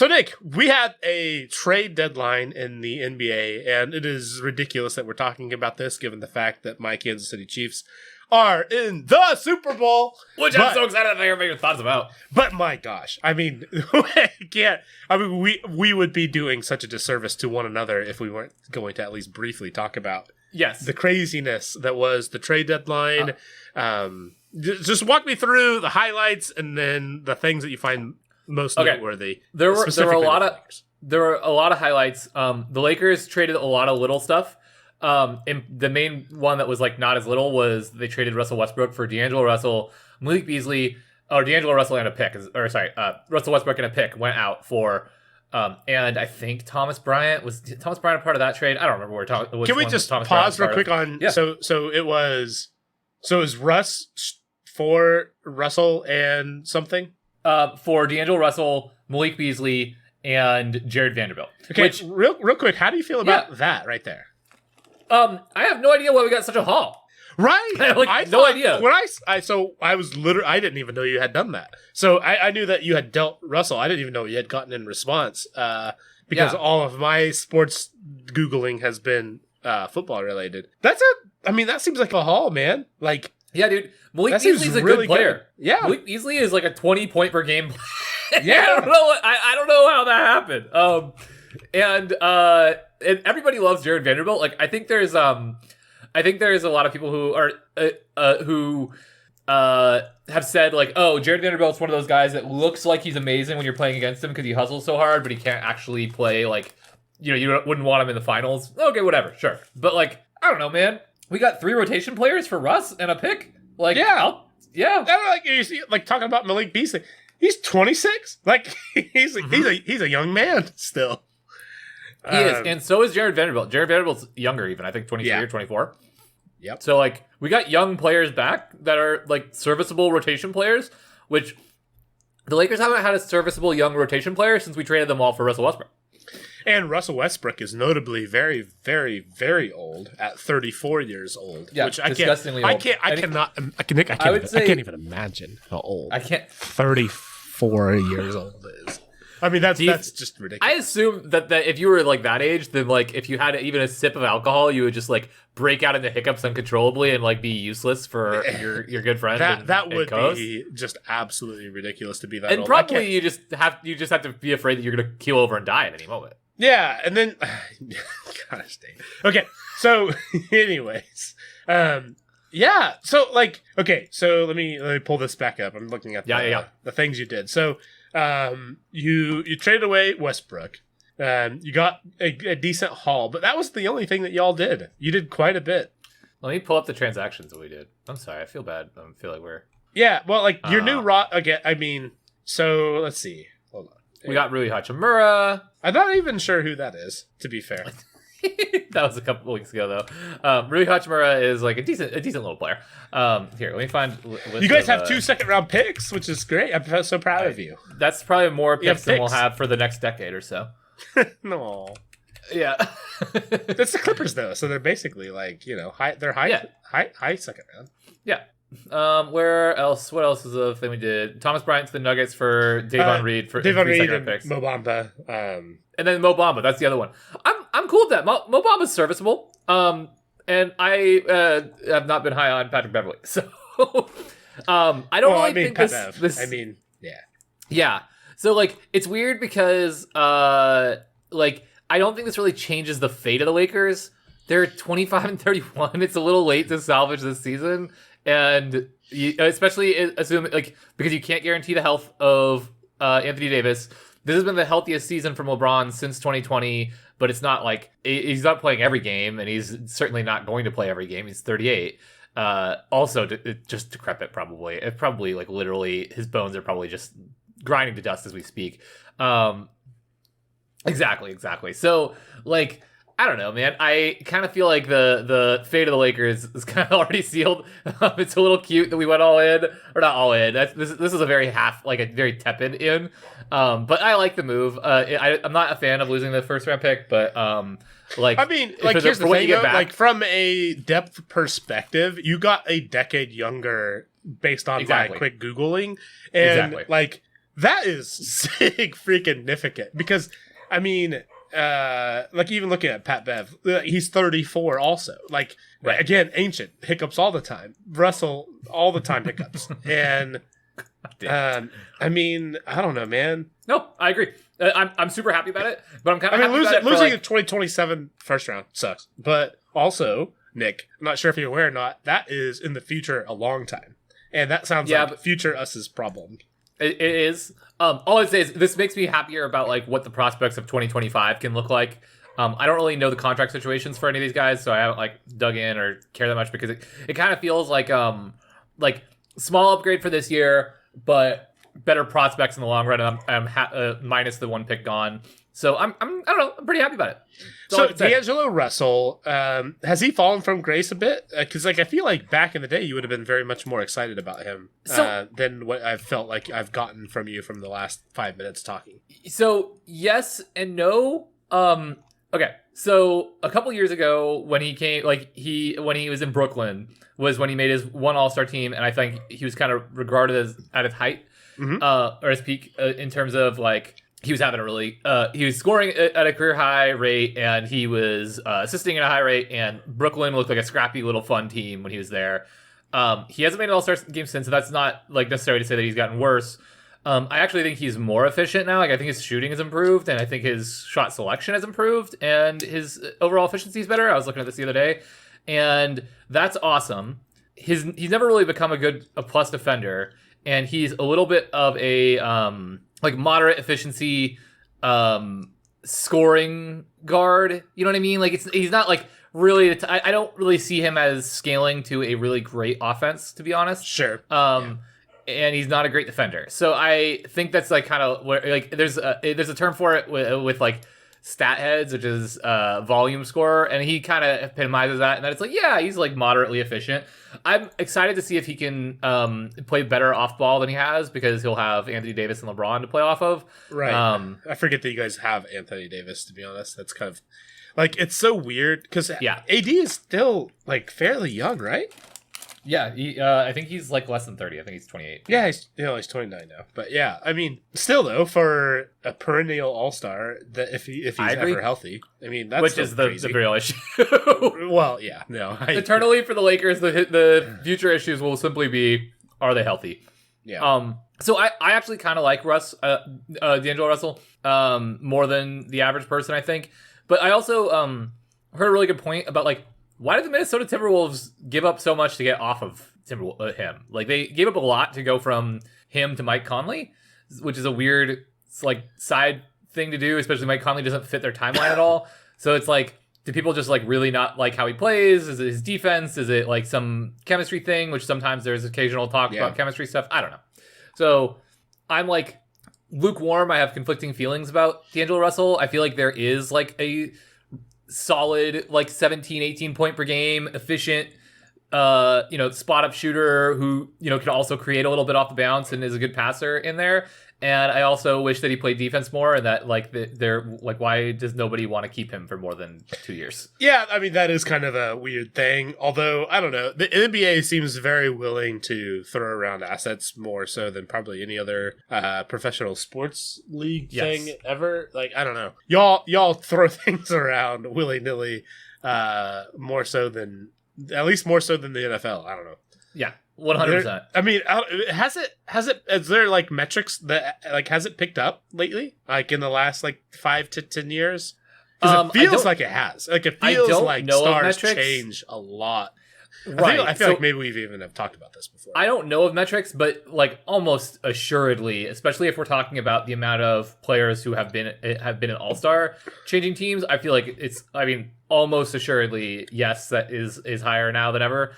So, Nick, we had a trade deadline in the NBA, and it is ridiculous that we're talking about this, given the fact that my Kansas City Chiefs are in the Super Bowl. Which I'm so excited to hear your thoughts about. But my gosh, I mean, we would be doing such a disservice to one another if we weren't going to at least briefly talk about the craziness that was the trade deadline. Just walk me through the highlights and then the things that you find most noteworthy. There were a lot of highlights. The Lakers traded a lot of little stuff. And the main one that was like not as little was they traded Russell Westbrook for D'Angelo Russell, Malik Beasley, or D'Angelo Russell and a pick. Russell Westbrook and a pick went out for. And I think Thomas Bryant a part of that trade. I don't remember where. Can we just pause real quick on? Yeah. So it was Russ for Russell and something. For D'Angelo Russell, Malik Beasley, and Jared Vanderbilt. Okay, real quick, how do you feel about that right there? I have no idea why we got such a haul. Right, I no idea. When I was literally, I didn't even know you had done that. So I knew that you had dealt Russell. I didn't even know you had gotten in response because all of my sports Googling has been football related. That seems like a haul, man. Like. Yeah, dude. Malik Beasley's a good player. Good. Yeah. Malik Beasley is like a 20-point per game player. Yeah. I don't know how that happened. And everybody loves Jared Vanderbilt. Like I think there's a lot of people who are have said like, oh, Jared Vanderbilt's one of those guys that looks like he's amazing when you're playing against him because he hustles so hard, but he can't actually play. Like, you wouldn't want him in the finals. Okay, whatever, sure. But like, I don't know, man. We got 3 rotation players for Russ and a pick. Like, yeah. Like you see, like talking about Malik Beasley, he's 26. Like he's a young man still. He is, and so is Jared Vanderbilt. Jared Vanderbilt's younger, even I think 23 or 24. Yep. So like we got young players back that are like serviceable rotation players, which the Lakers haven't had a serviceable young rotation player since we traded them all for Russell Westbrook. And Russell Westbrook is notably very, very, very old at 34 years old. Yeah, which disgustingly I old. can't even imagine how old. I can't. 34 years old is. I mean, that's just ridiculous. I assume that if you were like that age, then like if you had even a sip of alcohol, you would just like break out into hiccups uncontrollably and like be useless for your good friend. That would be just absolutely ridiculous to be that old. And probably you just have to be afraid that you're gonna keel over and die at any moment. Yeah, and then gosh dang. Okay, so anyways, yeah, so like okay, so let me pull this back up. I'm looking at the things you did. So you traded away Westbrook. You got a decent haul, but that was the only thing that y'all did. You did quite a bit. Let me pull up the transactions that we did. I'm sorry, I feel bad. I feel like we're well, like your new again. I mean, so let's see. Hold on. We got Rui Hachimura. I'm not even sure who that is, to be fair. That was a couple weeks ago, though. Rui Hachimura is like a decent little player. Here, let me find. You guys have 2 second-round picks, which is great. I'm so proud of you. That's probably more picks than we'll have for the next decade or so. No. Yeah. That's the Clippers, though, so they're basically like high second round. Yeah. Where else? What else is the thing we did? Thomas Bryant to the Nuggets for Davon Reed for Davon Reed and picks. Mo Bamba. And then Mo Bamba, that's the other one. I'm cool with that. Mo Bamba's serviceable. And I have not been high on Patrick Beverley, so I don't think this. I mean, yeah. Yeah. So like it's weird because like I don't think this really changes the fate of the Lakers. They're 25-31. It's a little late to salvage this season. And especially assuming like because you can't guarantee the health of Anthony Davis. This has been the healthiest season from LeBron since 2020, but it's not like he's not playing every game, and he's certainly not going to play every game. He's 38. Also, just decrepit probably. It probably like literally his bones are probably just grinding to dust as we speak. Exactly. So like. I don't know, man. I kind of feel like the fate of the Lakers is kind of already sealed. It's a little cute that we went all in, or not all in. This is a very very tepid in. But I like the move. I'm not a fan of losing the first round pick, but like I mean, like here's the thing, like from a depth perspective, you got a decade younger based on my quick Googling, and like that is sick freaking significant because, I mean, like even looking at Pat Bev, he's 34 also. Like, right. Again, ancient hiccups all the time. Russell, all the time hiccups. And, I mean, I don't know, man. No, I agree. I'm super happy about it, but I'm kind of losing the 2027 first round sucks. But also, Nick, I'm not sure if you're aware or not, that is in the future a long time. And that sounds like future us's problem. It is. All I'd say is this makes me happier about like what the prospects of 2025 can look like. I don't really know the contract situations for any of these guys, so I haven't like dug in or care that much because it kind of feels like small upgrade for this year, but better prospects in the long run. And I'm minus the one pick gone, so I don't know. I'm pretty happy about it. So D'Angelo Russell, has he fallen from grace a bit? Because like I feel like back in the day you would have been very much more excited about him than what I've felt like I've gotten from you from the last 5 minutes talking. So yes and no. Okay, so a couple years ago when he came, when he was in Brooklyn was when he made his one All-Star team, and I think he was kind of regarded as at his height or his peak in terms of like. He was having he was scoring at a career high rate, and he was assisting at a high rate, and Brooklyn looked like a scrappy little fun team when he was there. He hasn't made an All-Star game since, so that's not like necessary to say that he's gotten worse. I actually think he's more efficient now. Like I think his shooting has improved, and I think his shot selection has improved, and his overall efficiency is better. I was looking at this the other day, and that's awesome. He's never really become a plus defender, and he's a little bit of a like moderate efficiency scoring guard. You know what I mean? Like he's not like really. I don't really see him as scaling to a really great offense, to be honest. Sure. And he's not a great defender. So I think that's like kind of where like there's a term for it with like stat heads, which is volume scorer, and he kind of epitomizes that. And that it's like, yeah, he's like moderately efficient. I'm excited to see if he can play better off ball than he has, because he'll have Anthony Davis and LeBron to play off of. Right. I forget that you guys have Anthony Davis, to be honest. That's kind of like, it's so weird because AD is still like fairly young, right? Yeah, I think he's like less than 30. I think he's 28. Yeah, he's 29 now. But yeah, I mean, still though, for a perennial All-Star, that if he's ever healthy, I mean, that's which is the real issue. Well, yeah, no. Eternally for the Lakers, the future issues will simply be, are they healthy? Yeah. So I actually kind of like D'Angelo Russell, more than the average person, I think. But I also heard a really good point about like, why did the Minnesota Timberwolves give up so much to get off of him? Like they gave up a lot to go from him to Mike Conley, which is a weird like side thing to do, especially Mike Conley doesn't fit their timeline at all. So it's like, do people just like really not like how he plays? Is it his defense? Is it like some chemistry thing, which sometimes there's occasional talk about chemistry stuff? I don't know. So I'm like lukewarm. I have conflicting feelings about D'Angelo Russell. I feel like there is like a solid like 17-18 point per game efficient spot up shooter who can also create a little bit off the bounce and is a good passer in there. And I also wish that he played defense more, and that like they're like, why does nobody want to keep him for more than 2 years? Yeah, I mean, that is kind of a weird thing. Although I don't know, the NBA seems very willing to throw around assets more so than probably any other professional sports league thing ever. Like, I don't know, y'all throw things around willy nilly, more so than the NFL. I don't know. Yeah. 100%. I mean, is there like metrics that like has it picked up lately? Like in the last like 5 to 10 years? Because it feels like it has. Like it feels like stars change a lot. Right. I feel like maybe we've even have talked about this before. I don't know of metrics, but like almost assuredly, especially if we're talking about the amount of players who have been an All-Star changing teams, I feel like it's. I mean, almost assuredly, yes, that is higher now than ever.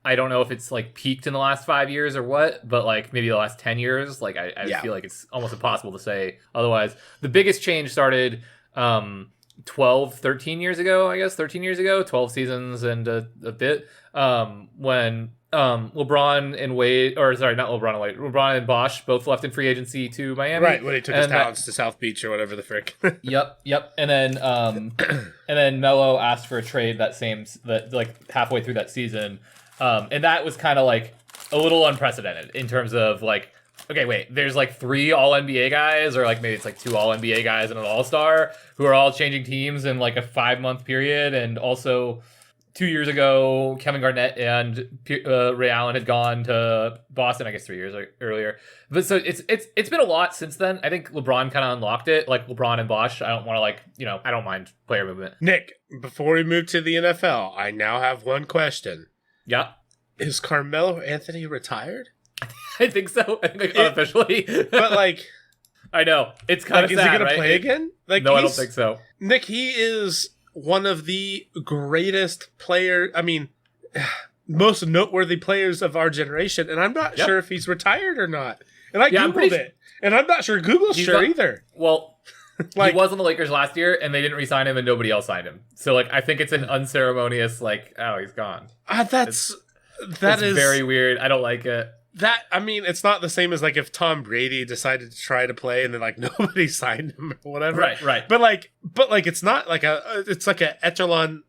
I don't know if it's like peaked in the last 5 years or what, but like maybe the last 10 years, like I feel like it's almost impossible to say otherwise. The biggest change started 13 years ago, 12 seasons and a bit, when LeBron and Wade, or sorry, not LeBron and Wade, LeBron and Bosh both left in free agency to Miami. Right, when he took his talents to South Beach or whatever the frick. Yep. And then Melo asked for a trade like halfway through that season. And that was kind of like a little unprecedented in terms of like okay, wait, there's like 3 All-NBA guys, or like maybe it's like 2 All-NBA guys and an All-Star who are all changing teams in like a 5-month period. And also 2 years ago, Kevin Garnett and Ray Allen had gone to Boston, I guess 3 years earlier. But so it's been a lot since then. I think LeBron kind of unlocked it, like LeBron and Bosh. I don't want to I don't mind player movement. Nick, before we move to the NFL, I now have one question. Yeah. Is Carmelo Anthony retired? I think so. I think unofficially. But like, I know. It's kind of sad, is he going right? to play again? Like, no, I don't think so. Nick, he is one of the greatest players. I mean, most noteworthy players of our generation. And I'm not sure if he's retired or not. And I Googled it. And I'm not sure Google's sure either. Well, like, he was on the Lakers last year, and they didn't re-sign him, and nobody else signed him. So, like, I think it's an unceremonious, like, oh, he's gone. That is very weird. I don't like it. I mean, it's not the same as, like, if Tom Brady decided to try to play and then, like, nobody signed him or whatever. Right. But it's not like it's like a echelon,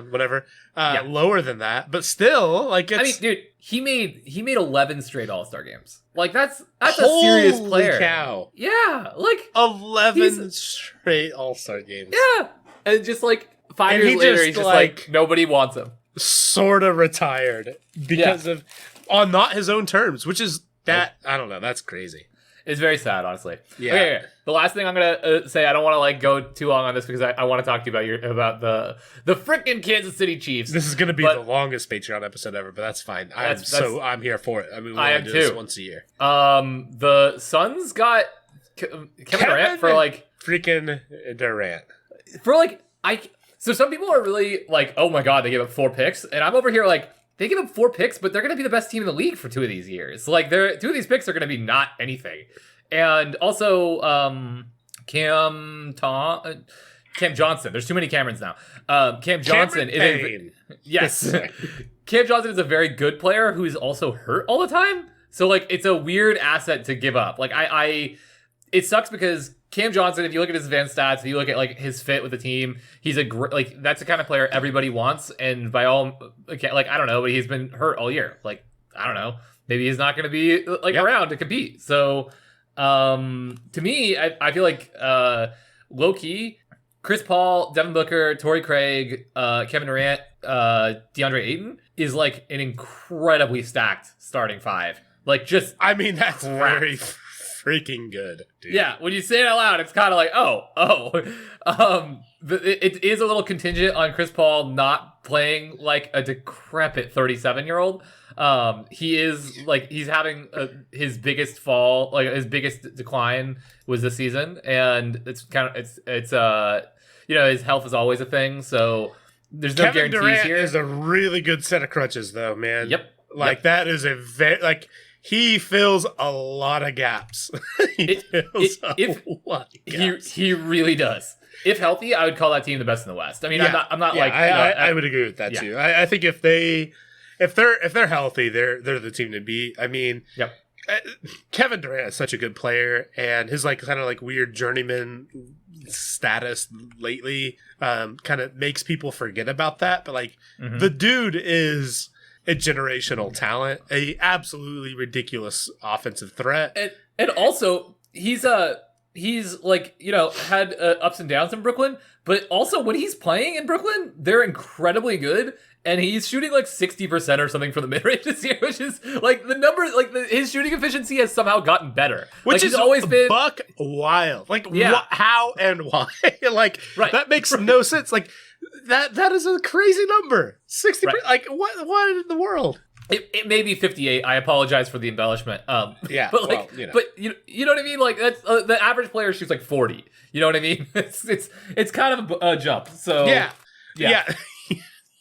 whatever, lower than that. But still, like, it's... I mean, dude, he made 11 straight All-Star games. Like, that's a serious player. Holy cow. Yeah, like... 11 straight All-Star games. Yeah. And just, like, 5 years later, he's just, like, nobody wants him. Sort of retired because of... on not his own terms, which is that... I don't know, that's crazy. It's very sad, honestly. Yeah. Okay. The last thing I'm gonna say, I don't want to like go too long on this because I want to talk to you about the frickin' Kansas City Chiefs. This is gonna be the longest Patreon episode ever, but that's fine. I'm here for it. I mean, we only do this once a year. The Suns got Kevin Durant for like freaking Durant for like So some people are really like, oh my god, they gave up 4 picks, and I'm over here like, they give up 4 picks, but they're going to be the best team in the league for 2 of these years. Like, 2 of these picks are going to be not anything. And also, Cam Johnson. There's too many Camerons now. Cam Johnson yes. Cam Johnson is a very good player who is also hurt all the time. So like, it's a weird asset to give up. Like, it sucks because Cam Johnson, if you look at his advanced stats, if you look at like his fit with the team, he's that's the kind of player everybody wants. And by all, like, I don't know, but he's been hurt all year. Like, I don't know, maybe he's not going to be like around to compete. So, to me, I feel like low key, Chris Paul, Devin Booker, Torrey Craig, Kevin Durant, DeAndre Ayton is like an incredibly stacked starting 5. Like, just that's very freaking good, dude. Yeah, when you say it out loud, it's kind of like, it is a little contingent on Chris Paul not playing like a decrepit 37-year-old. He is like, he's having his biggest fall, like his biggest decline was this season, and it's his health is always a thing, so there's no Kevin guarantees Durant here. Is a really good set of crutches, though, man. Yep. That is a very he fills a lot of gaps. He really does. If healthy, I would call that team the best in the West. I mean, I'm not like I would agree with that too. I think if they're healthy, they're the team to beat. I mean, Kevin Durant is such a good player, and his like kind of like weird journeyman status lately kind of makes people forget about that. But like the dude is a generational talent, a absolutely ridiculous offensive threat, and also he's like, had ups and downs in Brooklyn, but also when he's playing in Brooklyn, they're incredibly good, and he's shooting like 60% or something from the mid range this year, which is like the number, like his shooting efficiency has somehow gotten better, which has always been buck wild. Like how and why? That makes no sense. Like. That is a crazy number. 60%. Right. Like what in the world? It may be 58. I apologize for the embellishment. But but you know what I mean? Like that's the average player shoots like 40. You know what I mean? It's kind of a jump. So yeah.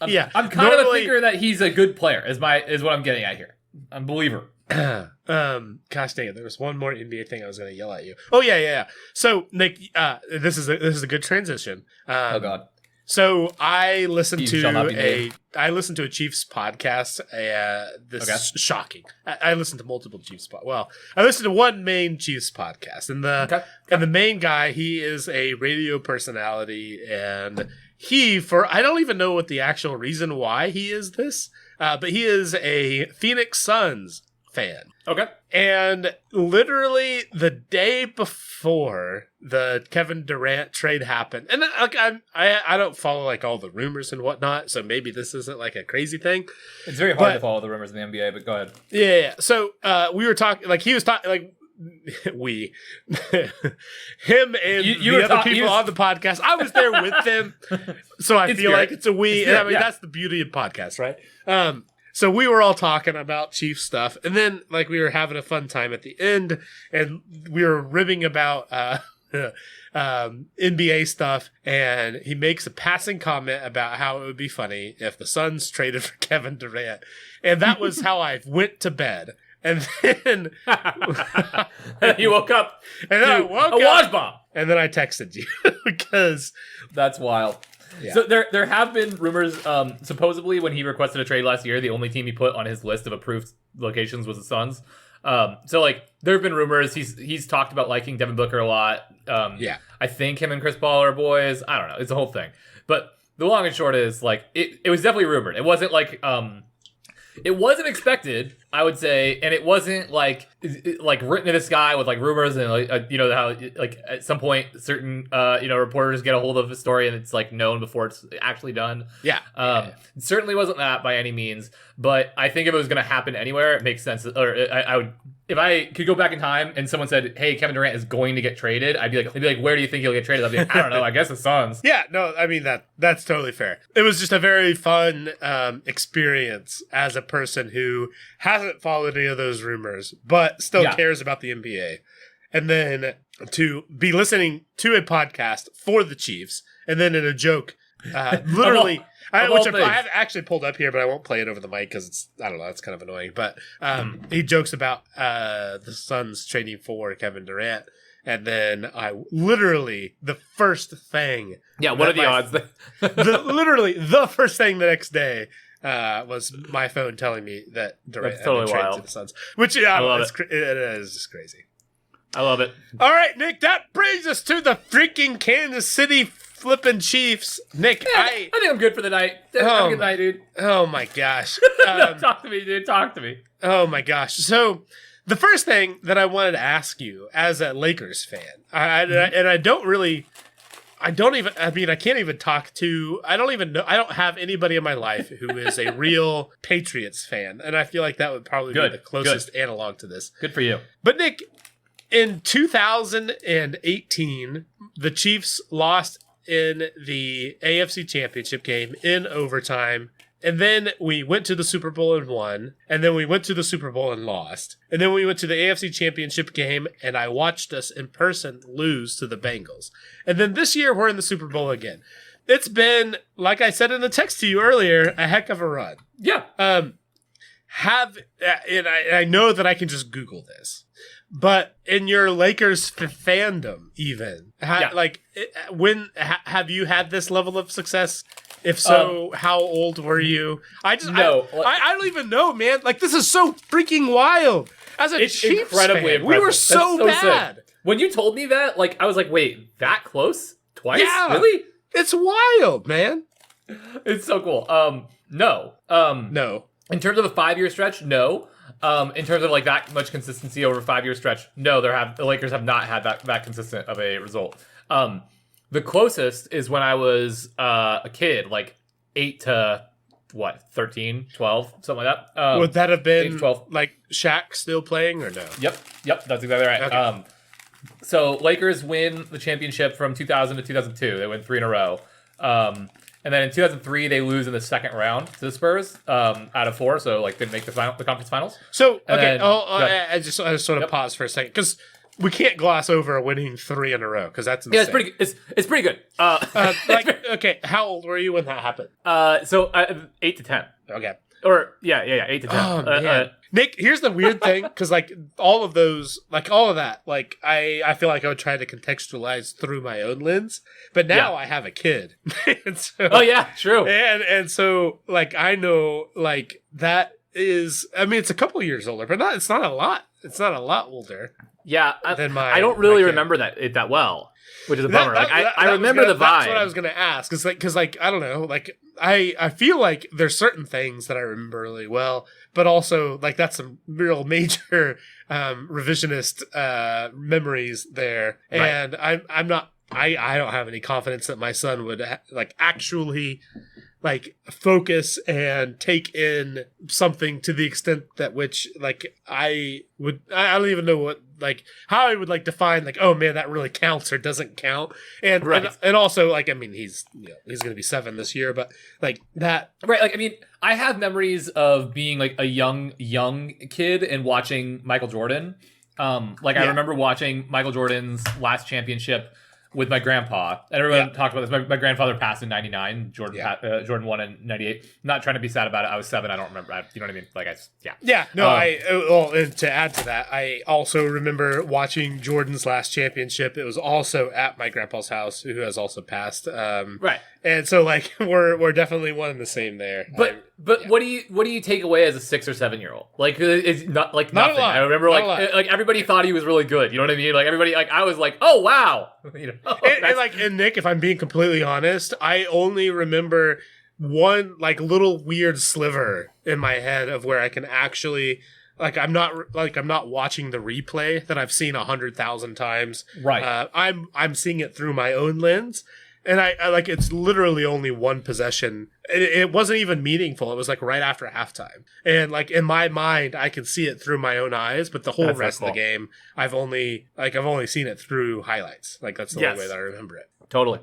I'm kind of a thinker that he's a good player. Is what I'm getting at here. I'm a believer. Gosh dang it! There was one more NBA thing I was going to yell at you. Oh yeah. So Nick, this is a good transition. Oh God. So I listened to a Chiefs podcast. This is shocking. I listened to multiple Chiefs I listened to one main Chiefs podcast, and the main guy, he is a radio personality, and I don't even know what the actual reason why he is this, but he is a Phoenix Suns fan. Okay. And literally the day before the Kevin Durant trade happened, and like I don't follow like all the rumors and whatnot, so maybe this isn't like a crazy thing. It's very hard to follow the rumors in the NBA, but go ahead. Yeah. So we were talking, like he was talking, like we, him and the other people on the podcast. I was there with them, so I feel like it's a we. And I mean, that's the beauty of podcasts, right? So we were all talking about Chief stuff, and then like we were having a fun time at the end, and we were ribbing about NBA stuff, and he makes a passing comment about how it would be funny if the Suns traded for Kevin Durant, and that was how I went to bed. And then you woke up, and then I woke up, bomb, and then I texted you because that's wild. Yeah. So there have been rumors. Supposedly, when he requested a trade last year, the only team he put on his list of approved locations was the Suns. So like there have been rumors. He's talked about liking Devin Booker a lot. I think him and Chris Paul are boys. I don't know. It's a whole thing. But the long and short is like it was definitely rumored. It wasn't like it wasn't expected, I would say, and it wasn't like written in the sky with like rumors and like you know how like at some point certain reporters get a hold of a story and it's like known before it's actually done. Yeah. It certainly wasn't that by any means, but I think if it was going to happen anywhere, it makes sense. Or I would, if I could go back in time and someone said, "Hey, Kevin Durant is going to get traded," they'd be like, "Where do you think he'll get traded?" I'd be like, "I don't know. I guess the Suns." Yeah. No, I mean that's totally fair. It was just a very fun experience as a person who hasn't followed any of those rumors, but still cares about the NBA. And then to be listening to a podcast for the Chiefs, and then in a joke, literally, which I have actually pulled up here, but I won't play it over the mic because it's, I don't know, it's kind of annoying. But he jokes about the Suns trading for Kevin Durant. And then I literally, the first thing. Yeah, what are the odds? Literally, the first thing the next day was my phone telling me that Durant had been traded to the Suns. Which, I love it. It is just crazy. I love it. All right, Nick, that brings us to the freaking Kansas City flipping Chiefs. Nick, I think I'm good for the night. Have a good night, dude. Oh, my gosh. Talk to me, dude. Talk to me. Oh, my gosh. So, the first thing that I wanted to ask you as a Lakers fan, I can't even talk to, I don't even know, I don't have anybody in my life who is a real Patriots fan, and I feel like that would probably be the closest analog to this. Good for you. But Nick, in 2018, the Chiefs lost in the AFC Championship game in overtime. And then we went to the Super Bowl and won. And then we went to the Super Bowl and lost. And then we went to the AFC Championship game, and I watched us in person lose to the Bengals. And then this year, we're in the Super Bowl again. It's been, like I said in the text to you earlier, a heck of a run. Yeah. And I know that I can just Google this. But in your Lakers fandom, even, have you had this level of success? If so, how old were you? I don't even know, man. Like, this is so freaking wild. As a Chiefs fan, we were so bad. Sick. When you told me that, like, I was like, wait, that close? Twice? Yeah. Really? It's wild, man. It's so cool. No. No. In terms of a 5-year stretch, no. In terms of like that much consistency over a 5-year stretch, no, the Lakers have not had that consistent of a result. The closest is when I was a kid, like 8 to 13, 12, something like that. Would that have been 12. Like Shaq still playing or no? Yep, that's exactly right. Okay. So Lakers win the championship from 2000 to 2002. They win 3 in a row. And then in 2003, they lose in the second round to the Spurs out of 4, so like didn't make the conference finals. So okay, I just sort of pause for a second because we can't gloss over winning 3 in a row because that's insane. Yeah, it's pretty good. Okay, how old were you when that happened? So 8 to 10. Okay. Or 8 to 10. Oh man. Nick, here's the weird thing, because like all of that, like I feel like I would try to contextualize through my own lens, but now I have a kid. And so, oh yeah, true. And so like I know like that is, I mean, it's a couple years older, but it's not a lot. it's not a lot older. Yeah, than I don't really remember that well, which is a bummer. I remember the vibe. That's what I was gonna ask. It's because I don't know. I feel like there's certain things that I remember really well, but also that's some real major revisionist memories there, and I'm not. I don't have any confidence that my son would actually focus and take in something to the extent that which I would. I don't even know what how I would define oh man, that really counts or doesn't count, and also I mean he's he's gonna be 7 this year, but that I mean I have memories of being a young kid and watching Michael Jordan. I remember watching Michael Jordan's last championship with my grandpa, and everyone talked about this. My grandfather passed in '99. Jordan won in '98. Not trying to be sad about it. I was 7. I don't remember. You know what I mean? Yeah. No, and to add to that, I also remember watching Jordan's last championship. It was also at my grandpa's house, who has also passed. Right. And so we're definitely one and the same there. But what do you take away as a 6 or 7 year old? It's not nothing. Not a lot. I remember everybody thought he was really good. You know what I mean? Everybody I was oh wow. And Nick, if I'm being completely honest, I only remember one little weird sliver in my head of where I can actually I'm not watching the replay that I've seen 100,000 times. Right. I'm seeing it through my own lens. And I it's literally only one possession. It wasn't even meaningful. It was right after halftime. And in my mind, I can see it through my own eyes, but the whole rest of the game, I've only seen it through highlights. That's the only way that I remember it. Totally.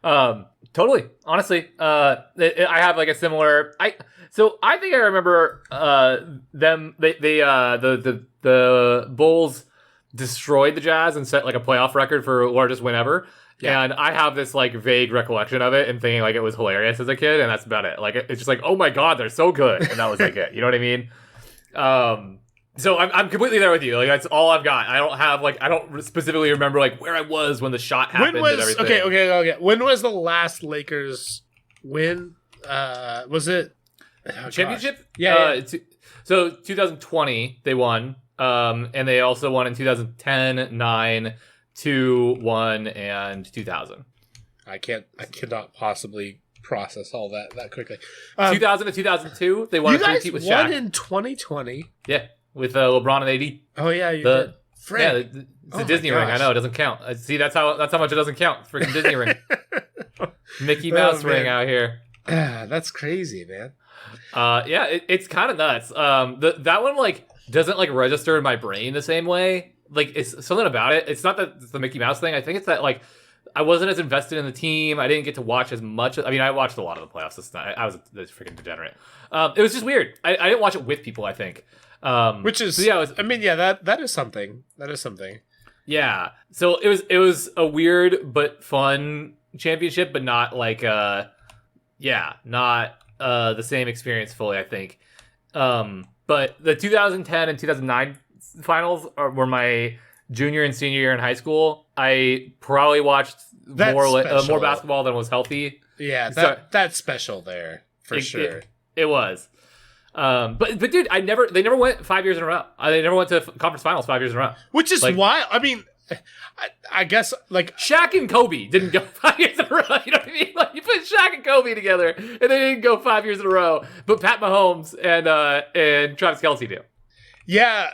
Totally. Honestly, I have a similar. I think I remember them. The Bulls destroyed the Jazz and set a playoff record for largest win ever. Yeah. And I have this vague recollection of it and thinking it was hilarious as a kid, and that's about it. It's just oh my god, they're so good, and that was it. You know what I mean? So I'm completely there with you. That's all I've got. I don't have I don't specifically remember where I was when the shot happened and everything. Okay. When was the last Lakers win? Was it championship? Gosh. Yeah. So 2020 they won, and they also won in 2010, 9. 2, 1, and 2000. I cannot possibly process all that quickly. 2000 to 2002, they won a three-peat with Shaq. You guys won in 2020? Yeah, with LeBron and AD. Oh yeah, you did. Yeah, it's a Disney ring. I know, it doesn't count. See, that's how much it doesn't count. Freaking Disney ring. Mickey Mouse ring out here. That's crazy, man. Yeah, it's kind of nuts. That one doesn't register in my brain the same way. It's something about it. It's not that it's the Mickey Mouse thing. I think it's that I wasn't as invested in the team. I didn't get to watch as much. I mean, I watched a lot of the playoffs this night. I was this freaking degenerate. It was just weird. I didn't watch it with people, I think. Which is that is something. That is something. Yeah. So it was a weird but fun championship, but not not the same experience fully, I think. But the 2010 and 2009 finals were my junior and senior year in high school. I probably watched more basketball than was healthy. Yeah, that's special there for sure. It was. But dude, they never went 5 years in a row. They never went to conference finals 5 years in a row. Which is why, I mean, I guess Shaq and Kobe didn't go 5 years in a row. You know what I mean? You put Shaq and Kobe together, and they didn't go 5 years in a row. But Pat Mahomes and Travis Kelce do. Yeah,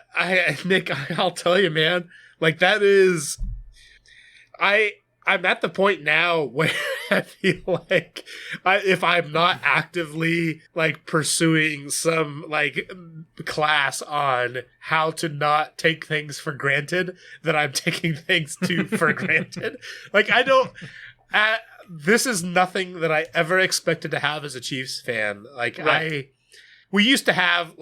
Nick, I'll tell you, man. That is, I'm at the point now where I feel if I'm not actively pursuing some class on how to not take things for granted, that I'm taking things for granted. I don't. This is nothing that I ever expected to have as a Chiefs fan. Right. We used to have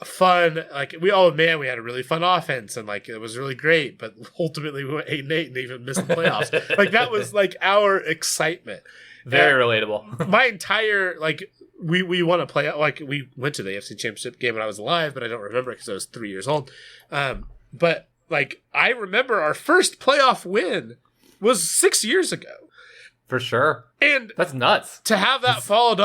fun, we had a really fun offense, and it was really great, but ultimately we went 8-8 and even missed the playoffs. That was our excitement. Very relatable. My entire we want to play we went to the AFC Championship game when I was alive, but I don't remember because I was 3 years old. But I remember our first playoff win was 6 years ago. For sure. And that's nuts. To have that followed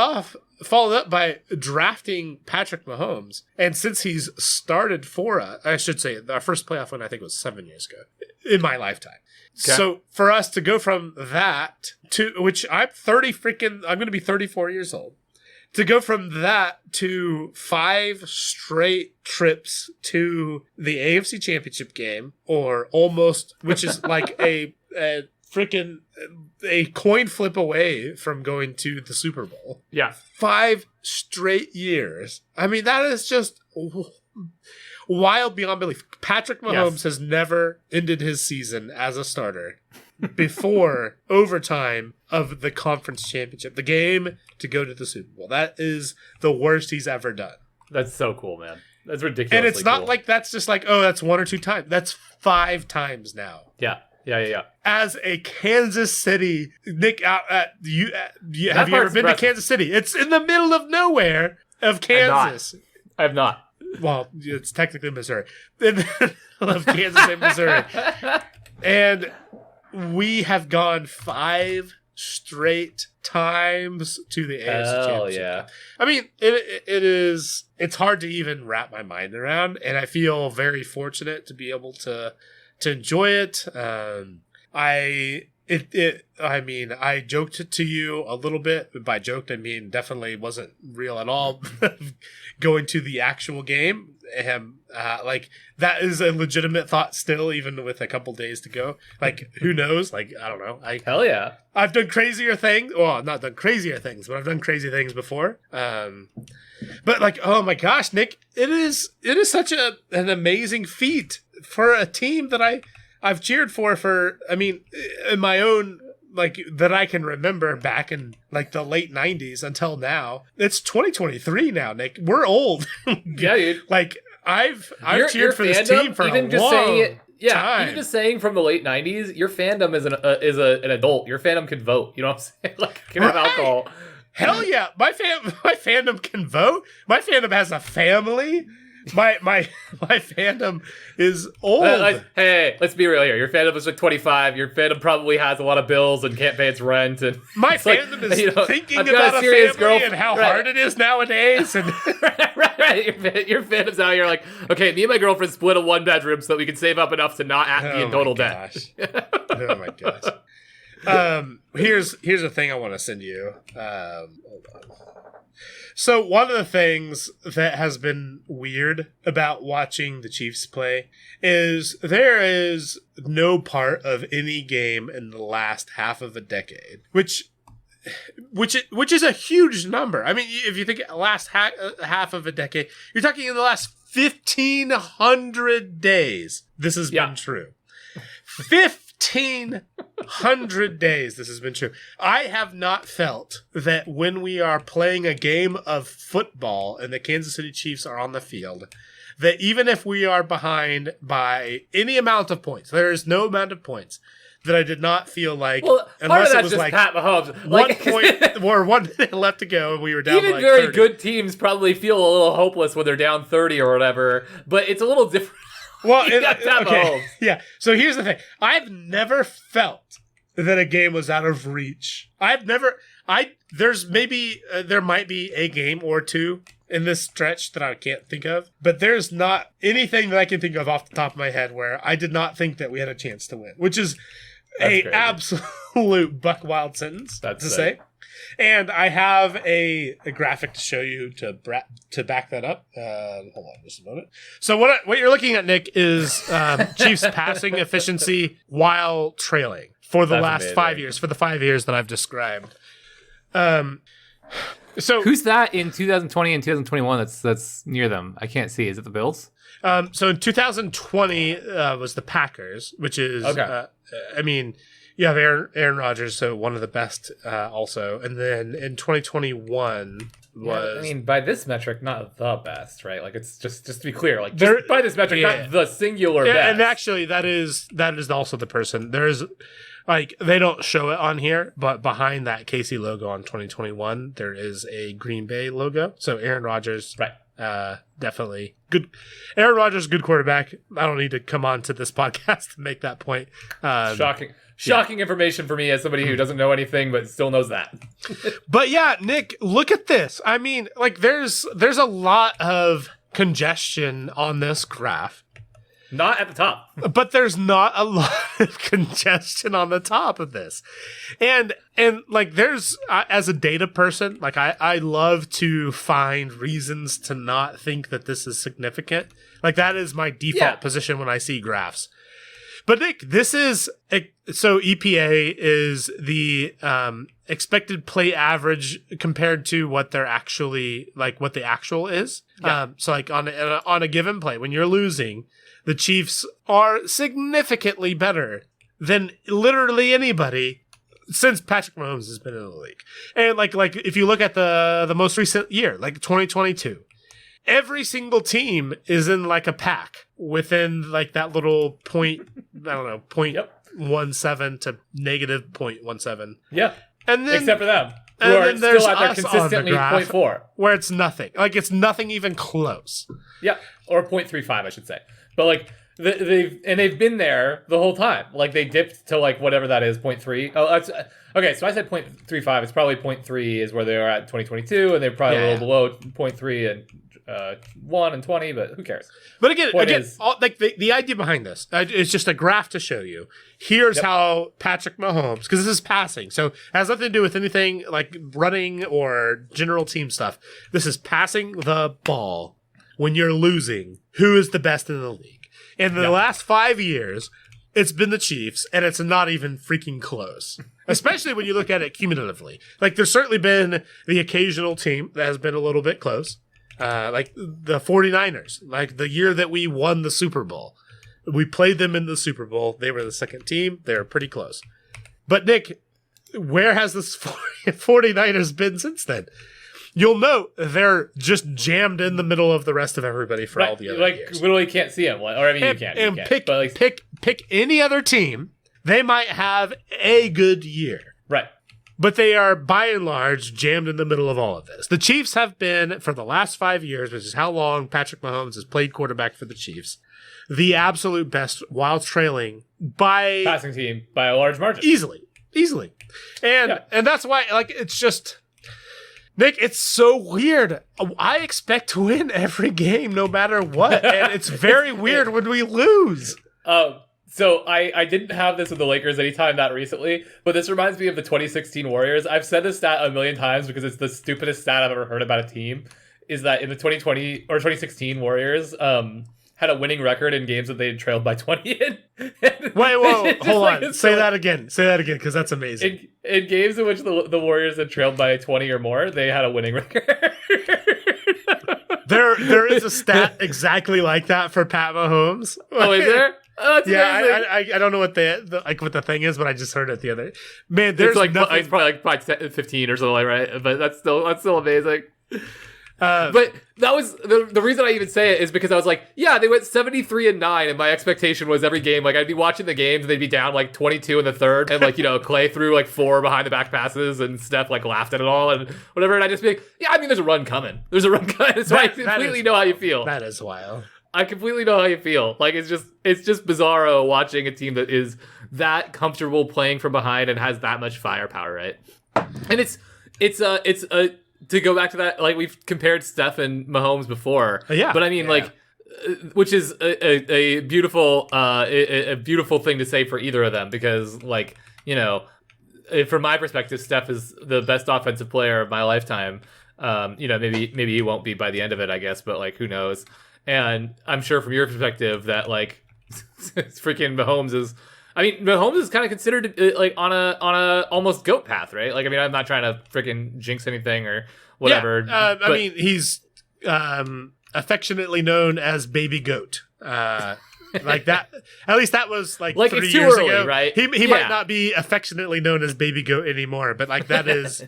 followed up by drafting Patrick Mahomes. And since he's started for us, I should say, our first playoff win, I think, was 7 years ago in my lifetime. Okay. So for us to go from that to, which I'm going to be 34 years old. To go from that to 5 straight trips to the AFC Championship game, or almost, which is like a coin flip away from going to the Super Bowl. Yeah. 5 straight years. I mean, that is just wild beyond belief. Patrick Mahomes has never ended his season as a starter before overtime of the conference championship, the game to go to the Super Bowl. That is the worst he's ever done. That's so cool, man. That's ridiculous. And it's not like that's just like, oh, that's 1 or 2 times. That's 5 times now. Yeah. As a Kansas City, Nick, have you ever been to Kansas City? It's in the middle of nowhere of Kansas. I have not. Well, it's technically Missouri. In the middle of Kansas and Missouri. And we have gone 5 straight times to the AFC Championship. Yeah. I mean, it's hard to even wrap my mind around, and I feel very fortunate to be able to enjoy it. I joked to you a little bit. By joked, I mean definitely wasn't real at all. Going to the actual game, like that is a legitimate thought still, even with a couple days to go. Like, who knows? Like, I don't know. Hell yeah. I've done crazier things. Well, not done crazier things, but I've done crazy things before. But like, oh my gosh, Nick, it is such an amazing feat for a team that I've cheered for, I mean, in my own, like, that I can remember back in, like, the late 90s until now. It's 2023 now, Nick. We're old. Yeah, dude. Like, I've cheered for this team for even a long time. Even just saying from the late 90s, your fandom is an adult. Your fandom can vote. You know what I'm saying? Like, can have alcohol. Hell yeah. My fandom can vote. My fandom has a family. My fandom is old. Hey, let's be real here. Your fandom is like 25. Your fandom probably has a lot of bills and can't pay its rent. And my fandom is thinking about a family and how hard it is nowadays. And right. Your fandom's out here like, okay, me and my girlfriend split a 1-bedroom so that we can save up enough to not be in total debt. Oh my gosh. Here's a thing I want to send you. Hold on. So one of the things that has been weird about watching the Chiefs play is there is no part of any game in the last half of a decade, which is a huge number. I mean, if you think last half of a decade, you're talking in the last 1,500 days. This has been true. 1,500 days this has been true. I have not felt that when we are playing a game of football and the Kansas City Chiefs are on the field, that even if we are behind by any amount of points, there is no amount of points that I did not feel like, unless it was like Pat Mahomes, 1 point or 1 minute left to go, and we were down. Even by like very 30. good teams probably feel a little hopeless when they're down 30 or whatever. But it's a little different. Well, yeah. So here's the thing: I've never felt that a game was out of reach. There might be a game or two in this stretch that I can't think of, but there's not anything that I can think of off the top of my head where I did not think that we had a chance to win, which is an absolute buck wild sentence to say. And I have a graphic to show you to back that up. Hold on just a moment. So what you're looking at, Nick, is Chiefs passing efficiency while trailing for the last 5 years, for the 5 years that I've described. So who's that in 2020 and 2021 that's near them? I can't see. Is it the Bills? So in 2020 was the Packers, which is, I mean, you have Aaron Rodgers, so one of the best also. And then in 2021 was... I mean, by this metric, not the best, right? Like, it's just to be clear, like, just by this metric, not the singular best. And actually, that is also the person. There's... Like, they don't show it on here, but behind that KC logo on 2021, there is a Green Bay logo. So Aaron Rodgers definitely good. Aaron Rodgers, good quarterback. I don't need to come on to this podcast to make that point. Shocking information for me as somebody who doesn't know anything but still knows that. But yeah, Nick, look at this. I mean, like there's a lot of congestion on this graph. Not at the top. But there's not a lot of congestion on the top of this. And like there's, as a data person, like I love to find reasons to not think that this is significant. Like that is my default position when I see graphs. But Nick, this is, so EPA is the expected play average compared to what they're actually, like what the actual is. Yeah. So like on a given play, when you're losing, the Chiefs are significantly better than literally anybody since Patrick Mahomes has been in the league. And like if you look at the most recent year, like 2022, every single team is in like a pack within like that little point, I don't know, 0.17 to negative 0.17. Yeah. And then, except for them. And then there's still out there us consistently on the graph 0.4. where it's nothing. Like it's nothing even close. Yeah. Or 0.35, I should say. But like they've been there the whole time. Like they dipped to like whatever that is, 0.3. Oh, that's okay. So I said 0.35. It's probably 0.3 is where they were at in 2022, and they're probably a little below 0.3 and 1 and 20. But who cares? But again, like the idea behind this is just a graph to show you. Here's how Patrick Mahomes, because this is passing, so it has nothing to do with anything like running or general team stuff. This is passing the ball when you're losing. Who is the best in the league? In the last 5 years, it's been the Chiefs, and it's not even freaking close. Especially when you look at it cumulatively. Like, there's certainly been the occasional team that has been a little bit close. Like the 49ers. Like, the year that we won the Super Bowl. We played them in the Super Bowl. They were the second team. They were pretty close. But, Nick, where has this 49ers been since then? You'll note they're just jammed in the middle of the rest of everybody for all the other years. Literally can't see them. Or I mean, you can. And pick any other team. They might have a good year. Right. But they are, by and large, jammed in the middle of all of this. The Chiefs have been, for the last 5 years, which is how long Patrick Mahomes has played quarterback for the Chiefs, the absolute best while trailing by... passing team by a large margin. Easily. And that's why, like, it's just... Nick, it's so weird. I expect to win every game no matter what. And it's very weird when we lose. So I didn't have this with the Lakers anytime that recently, but this reminds me of the 2016 Warriors. I've said this stat a million times because it's the stupidest stat I've ever heard about a team, is that in the 2020 or 2016 Warriors had a winning record in games that they had trailed by 20 in. Wait, hold on. Say that again, because that's amazing. In games in which the Warriors had trailed by 20 or more, they had a winning record. There is a stat exactly like that for Pat Mahomes. Oh, is there? Oh, that's amazing. I don't know what what the thing is, but I just heard it the other day. Man, there's it's nothing. It's probably like 15 or something, right? But that's still amazing. But that was the reason I even say it is because I was like, yeah, they went 73-9, and my expectation was every game, like I'd be watching the games and they'd be down like 22 in the third, and like, you know, Clay threw like 4 behind the back passes and Steph like laughed at it all and whatever, and I'd just be like, yeah, I mean, there's a run coming, so I completely know how you feel. That is wild. I completely know how you feel. Like it's just bizarro watching a team that is that comfortable playing from behind and has that much firepower, right? And it's to go back to that, like we've compared Steph and Mahomes before. But I mean, like, which is a beautiful thing to say for either of them, because, like, you know, from my perspective, Steph is the best offensive player of my lifetime. You know, maybe he won't be by the end of it, I guess, but like, who knows? And I'm sure from your perspective that like freaking Mahomes is kind of considered like on a almost GOAT path, right? Like, I mean, I'm not trying to freaking jinx anything or whatever. I mean, he's affectionately known as Baby Goat. Like that. At least that was like 3 it's too years early, ago. right? He might not be affectionately known as Baby Goat anymore, but like that is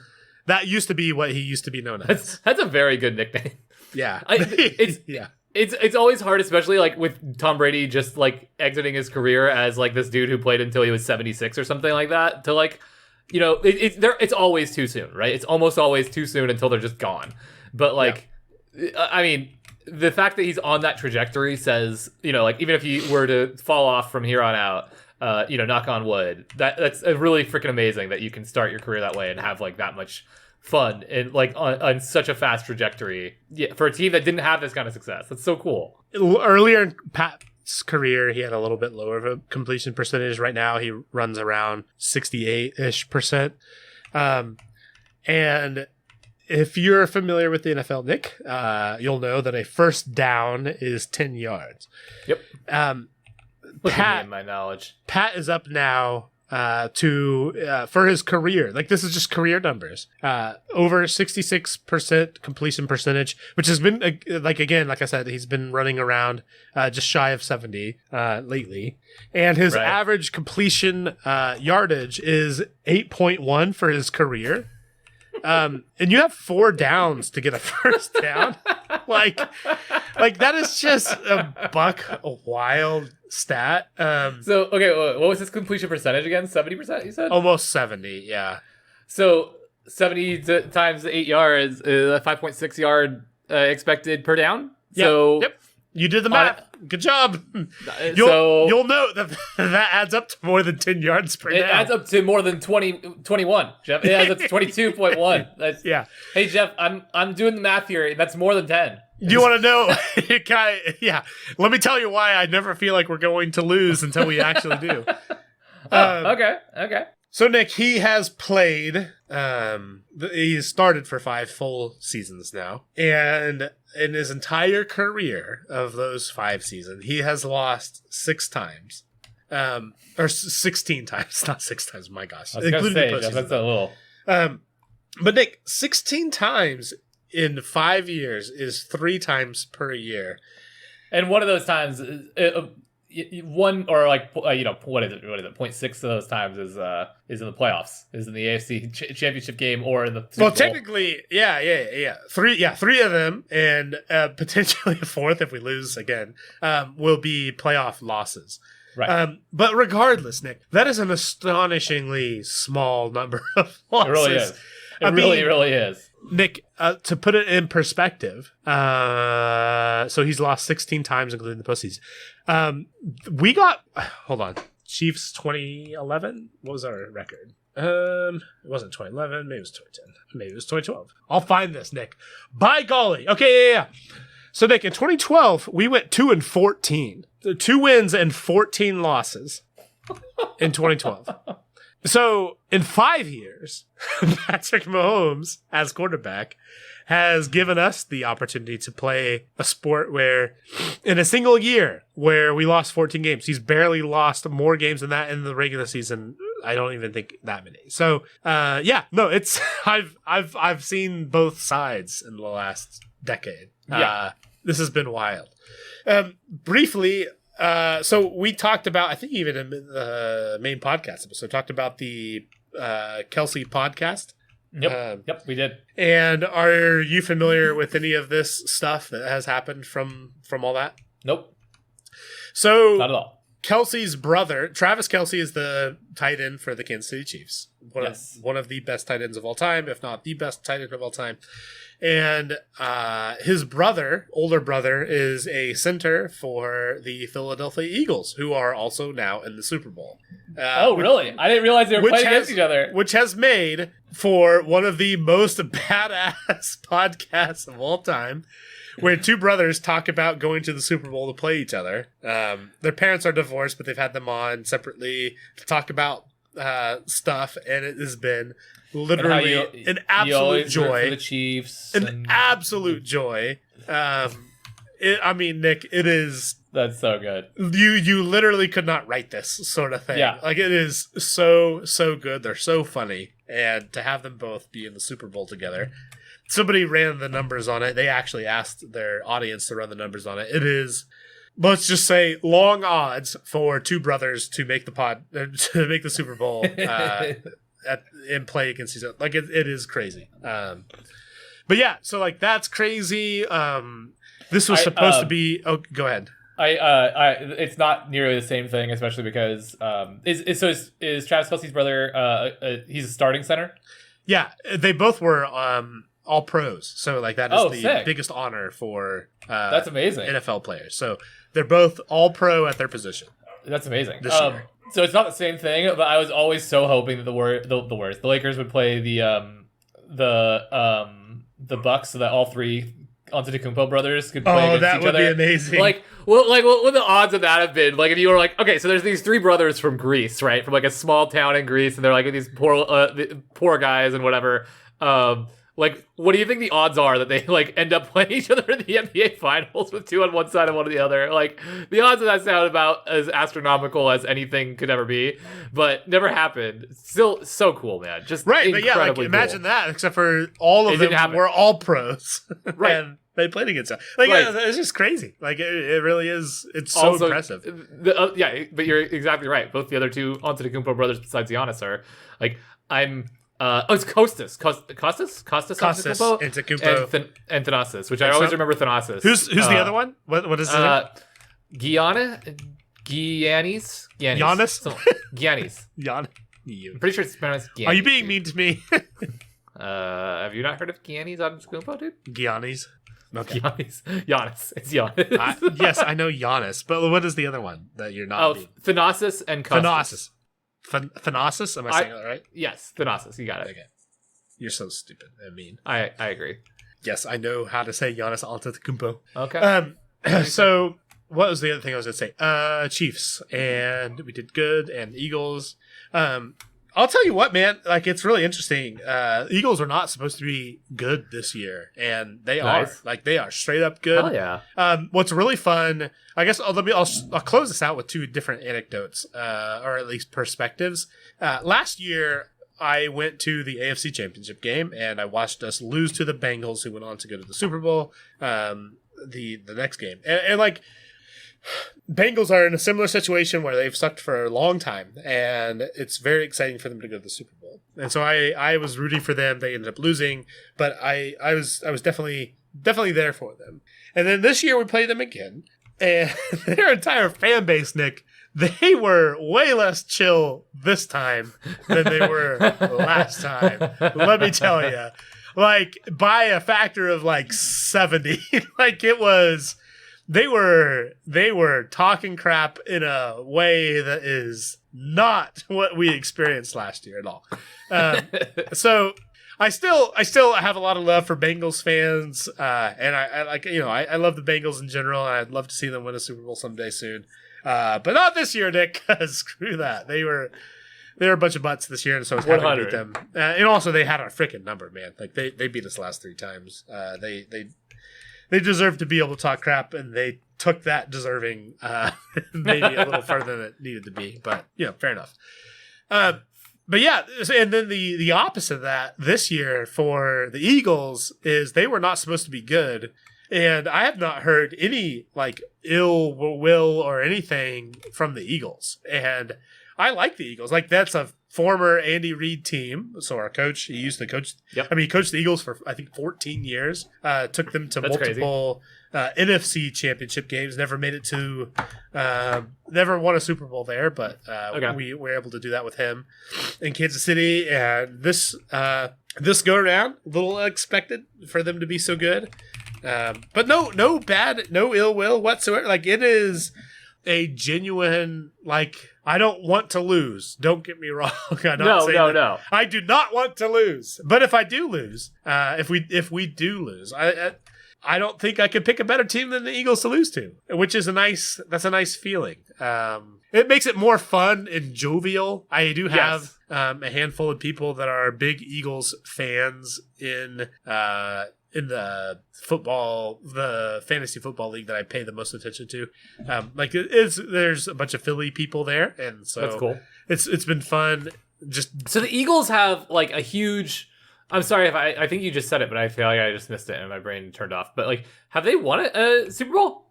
that used to be what he used to be known as. That's a very good nickname. Yeah. It's always hard, especially like with Tom Brady just like exiting his career as like this dude who played until he was 76 or something like that, to like, you know, it's always too soon, right? It's almost always too soon until they're just gone. But like I mean, the fact that he's on that trajectory says, like even if he were to fall off from here on out, knock on wood, that's really freaking amazing that you can start your career that way and have like that much fun and like on such a fast trajectory. Yeah, for a team that didn't have this kind of success. That's so cool. Earlier in Pat's career, he had a little bit lower of a completion percentage. Right now, he runs around 68-ish%. And if you're familiar with the NFL, Nick, you'll know that a first down is 10 yards. Yep. Pat, in my knowledge, Pat is up now for his career. Like, this is just career numbers. Over 66% completion percentage, which has been like I said, he's been running around just shy of 70 lately. And his average completion yardage is 8.1 for his career. And you have 4 downs to get a first down. like that is just a wild stat. So, okay, what was his completion percentage again? 70%, you said? Almost 70, yeah. So 70 times 8 yards, 5.6 yard expected per down. Yep. So yep. You did the math. Good job. You'll note that that adds up to more than 10 yards per down. It adds up to more than 21, Jeff. It adds up to 22.1. Yeah. Hey, Jeff, I'm doing the math here. That's more than 10. Do you want to know? Yeah. Let me tell you why I never feel like we're going to lose until we actually do. Okay. So, Nick, he has played, he's started for 5 full seasons now. And in his entire career of those 5 seasons, he has lost 6 times. Or 16 times, not 6 times, my gosh. I was going to say, Jeff, that's a little... But, Nick, 16 times in 5 years is 3 times per year. And one of those times... one or like what is it 0.6 of those times is in the playoffs, is in the AFC championship game or in the Super Bowl. Technically yeah 3 of them, and potentially a 4th if we lose again, will be playoff losses, right? But regardless, Nick, that is an astonishingly small number of losses. It really is. It really is. Nick, to put it in perspective, so he's lost 16 times, including the postseason. Hold on, Chiefs 2011. What was our record? It wasn't 2011. Maybe it was 2010. Maybe it was 2012. I'll find this, Nick. By golly. Okay, yeah. So, Nick, in 2012, we went 2-14. 2 wins and 14 losses in 2012. So, in 5 years, Patrick Mahomes, as quarterback, has given us the opportunity to play a sport where, in a single year, where we lost 14 games, he's barely lost more games than that in the regular season. I don't even think that many. So, it's I've seen both sides in the last decade. Yeah. This has been wild. Briefly. So we talked about, I think even in the main podcast episode, talked about the Kelsey podcast. Yep, we did. And are you familiar with any of this stuff that has happened from all that? Nope. So not at all. Kelsey's brother, Travis Kelsey, is the tight end for the Kansas City Chiefs. One of the best tight ends of all time, if not the best tight end of all time. And his older brother, is a center for the Philadelphia Eagles, who are also now in the Super Bowl. Really? I didn't realize they were playing against each other. Which has made for one of the most badass podcasts of all time, where 2 brothers talk about going to the Super Bowl to play each other. Their parents are divorced, but they've had them on separately to talk about stuff, and it has been literally an absolute joy. For the Chiefs, absolute joy. Nick, it is. That's so good. You literally could not write this sort of thing. Yeah. Like, it is so good. They're so funny, and to have them both be in the Super Bowl together. Somebody ran the numbers on it. They actually asked their audience to run the numbers on it. It is, let's just say, long odds for 2 brothers to make the Super Bowl and play against each other. Like, it is crazy. But yeah, so like, that's crazy. This was supposed to be. Oh, go ahead. It's not nearly the same thing, especially because is Travis Kelce's brother? He's a starting center. Yeah, they both were all pros. So like that is the sick. biggest honor for that's amazing NFL players. So they're both all pro at their position. That's amazing. This year. So it's not the same thing, but I was always so hoping that the Lakers would play the Bucks so that all three Antetokounmpo brothers could play against each other. Oh, that would be amazing. What would the odds of that have been? Like, if you were like, okay, so there's these three brothers from Greece, right? From like a small town in Greece, and they're like these poor guys and whatever. Like, what do you think the odds are that they like end up playing each other in the NBA Finals with two on one side and one on the other? Like, the odds of that sound about as astronomical as anything could ever be, but never happened. Still so cool, man. Just right, but yeah, like imagine that. Except for all of them were all pros, right? And they played against them. Like, it's just crazy. Like, it really is. It's so also impressive. Yeah, but you're exactly right. Both the other two Antetokounmpo brothers besides Giannis are like it's Kostas Antetokounmpo and Thanasis, which I always remember Thanasis. Who's the other one? What is his name? Giannis. Giannis. I'm pretty sure it's pronounced Giannis. Are you being mean to me? Have you not heard of Giannis Antetokounmpo, dude? Giannis. Okay. Giannis. It's Giannis. Yes, I know Giannis, but what is the other one that you're not? Thanasis and Kostas. Thanasis? Am I saying that right? Yes, Thanasis. You got it. Okay. You're so stupid and mean. I agree. Yes, I know how to say Giannis Antetokounmpo. Okay. So what was the other thing I was going to say? Chiefs, and we did good, and Eagles. I'll tell you what, man. Like, it's really interesting. Eagles are not supposed to be good this year, and they are. Like, they are straight up good. Hell yeah. What's really fun, I guess I'll close this out with two different anecdotes, or at least perspectives. Last year, I went to the AFC Championship game, and I watched us lose to the Bengals, who went on to go to the Super Bowl the next game. And like, Bengals are in a similar situation where they've sucked for a long time, and it's very exciting for them to go to the Super Bowl. And so I was rooting for them. They ended up losing, but I was definitely there for them. And then this year we played them again, and their entire fan base, Nick, they were way less chill this time than they were last time. Let me tell you, like by a factor of like 70, like it was. They were talking crap in a way that is not what we experienced last year at all. So I still have a lot of love for Bengals fans, and I like I love the Bengals in general, and I'd love to see them win a Super Bowl someday soon. But not this year, Nick. Because screw that. They were a bunch of butts this year, and so I was happy to beat them. And also, they had our freaking number, man. Like they beat us last 3 times. They deserve to be able to talk crap, and they took that deserving maybe a little further than it needed to be. But, fair enough. But yeah, and then the opposite of that this year for the Eagles is they were not supposed to be good. And I have not heard any, like, ill will or anything from the Eagles. And I like the Eagles. Like, that's a former Andy Reid team. So our coach, he used to coach. Yep. I mean, he coached the Eagles for, I think, 14 years. Took them to multiple NFC championship games. Never made it to, never won a Super Bowl there. But we were able to do that with him in Kansas City. And this go around, a little unexpected for them to be so good. But no ill will whatsoever. Like, it is a genuine, like, I don't want to lose. Don't get me wrong. No. I do not want to lose. But if I do lose, if we do lose, I don't think I could pick a better team than the Eagles to lose to, which is a nice feeling. It makes it more fun and jovial. I do have a handful of people that are big Eagles fans in the fantasy football league that I pay the most attention to. There's a bunch of Philly people there, and so that's cool. It's been fun. So the Eagles have like a huge. I'm sorry if I think you just said it, but I feel like I just missed it and my brain turned off. But like, have they won a Super Bowl?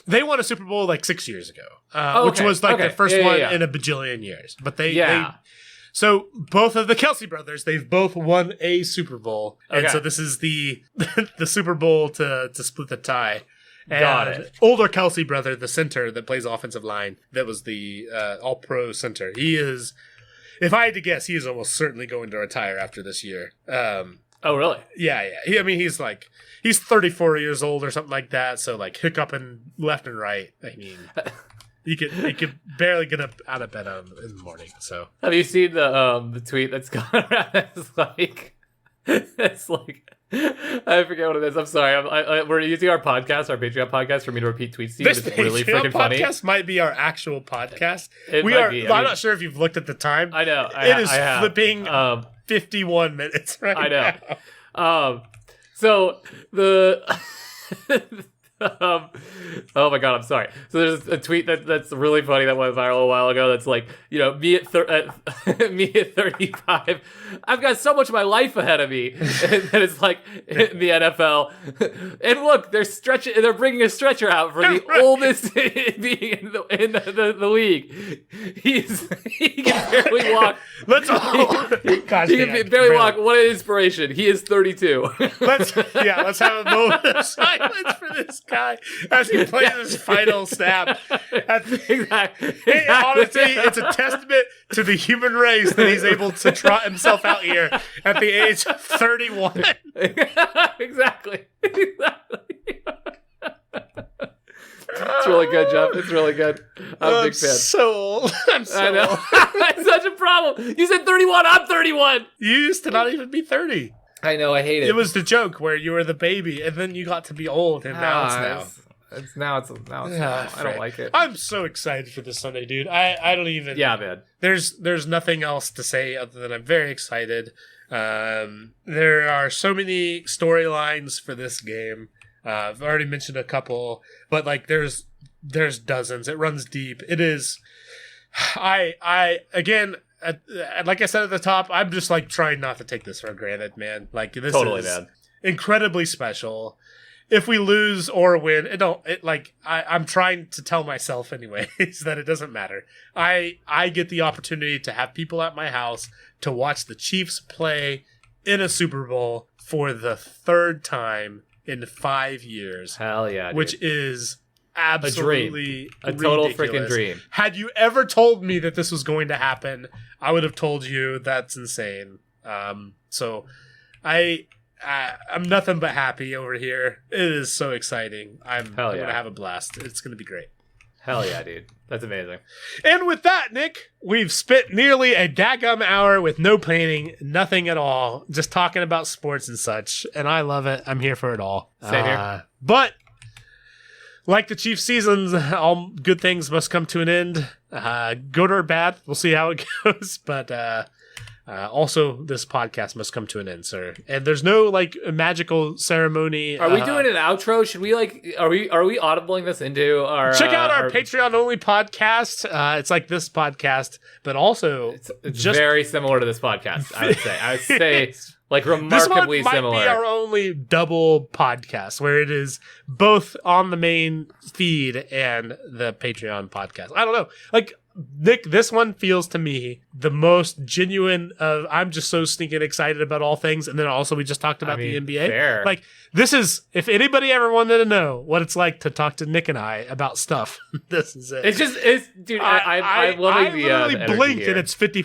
They won a Super Bowl like 6 years ago, which was like their first one in a bajillion years. But So both of the Kelsey brothers, they've both won a Super Bowl, and so this is the Super Bowl to split the tie. And got it. Older Kelsey brother, the center that plays offensive line, that was the All-Pro center. He is, if I had to guess, he is almost certainly going to retire after this year. Oh, really? Yeah. I mean, he's 34 years old or something like that. So like hiccuping left and right. I mean, he could barely get up out of bed in the morning. So have you seen the tweet that's going around? It's like I forget what it is. I'm sorry. We're using our Patreon podcast, for me to repeat tweets to you. This it's really freaking funny. Podcast might be our actual podcast. It might be. I'm not sure if you've looked at the time. I know. It is flipping 51 minutes right I know. now. So the oh my god, I'm sorry. So there's a tweet that's really funny that went viral a while ago. That's like, me at 35, I've got so much of my life ahead of me. And it's like in the NFL. And look, they're bringing a stretcher out for the oldest being in the league. He can barely walk. Let's he can barely walk. What an inspiration! He is 32. Let's have a moment of silence for this guy as he plays his final snap. Exactly. Honestly, it's a testament to the human race that he's able to trot himself out here at the age of 31. Exactly. It's really good, Jeff. It's really good. I'm a big fan. So old. I'm so old. It's such a problem. You said 31. I'm 31. You used to not even be 30. I know. I hate it. It was the joke where you were the baby and then you got to be old, and now it's now. I don't like it. I'm so excited for this Sunday, dude. I don't even. Yeah, man. There's nothing else to say other than I'm very excited. There are so many storylines for this game. I've already mentioned a couple, but like there's dozens. It runs deep. It is. Again, like I said at the top, I'm just like trying not to take this for granted, man. Like this totally, is man. Incredibly special. If we lose or win, I'm trying to tell myself anyways that it doesn't matter. I get the opportunity to have people at my house to watch the Chiefs play in a Super Bowl for the third time in 5 years. Hell yeah, dude. Which is absolutely a total ridiculous. Freaking dream. Had you ever told me that this was going to happen, I would have told you that's insane. So I'm nothing but happy over here. It is so exciting. I'm going to have a blast. It's going to be great. Hell yeah, dude. That's amazing. And with that, Nick, we've spent nearly a daggum hour with no planning, nothing at all, just talking about sports and such. And I love it. I'm here for it all. Same here. But like the Chiefs seasons, all good things must come to an end. Good or bad, we'll see how it goes. But also, this podcast must come to an end, sir. And there's no like magical ceremony. Are we doing an outro? Should we are we audibling this into our? Check out our Patreon only podcast. It's like this podcast, but also it's just very similar to this podcast. I would say like remarkably this one similar. Might be our only double podcast where it is both on the main feed and the Patreon podcast. I don't know, like. Nick, this one feels to me the most genuine of I'm just so stinking excited about all things. And then also we just talked about the NBA. Fair. Like this is, if anybody ever wanted to know what it's like to talk to Nick and I about stuff, this is it. Dude, I'm loving the literally blink and it's 50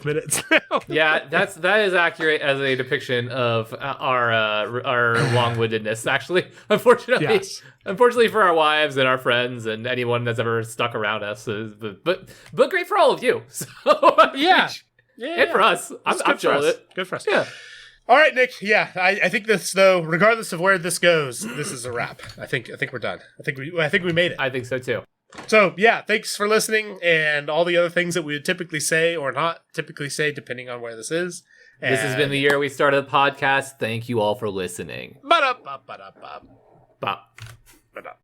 minutes now. Yeah, that is accurate as a depiction of our long-windedness, actually. Unfortunately for our wives and our friends and anyone that's ever stuck around us, but great for all of you. So yeah, and for us, I'm chill with it. Good for us. Yeah. All right, Nick. Yeah, I think this though, regardless of where this goes, this is a wrap. I think we're done. I think we made it. I think so too. So yeah, thanks for listening and all the other things that we would typically say or not typically say, depending on where this is. And this has been the year we started the podcast. Thank you all for listening. Ba-da-ba-ba-da-ba. Bop.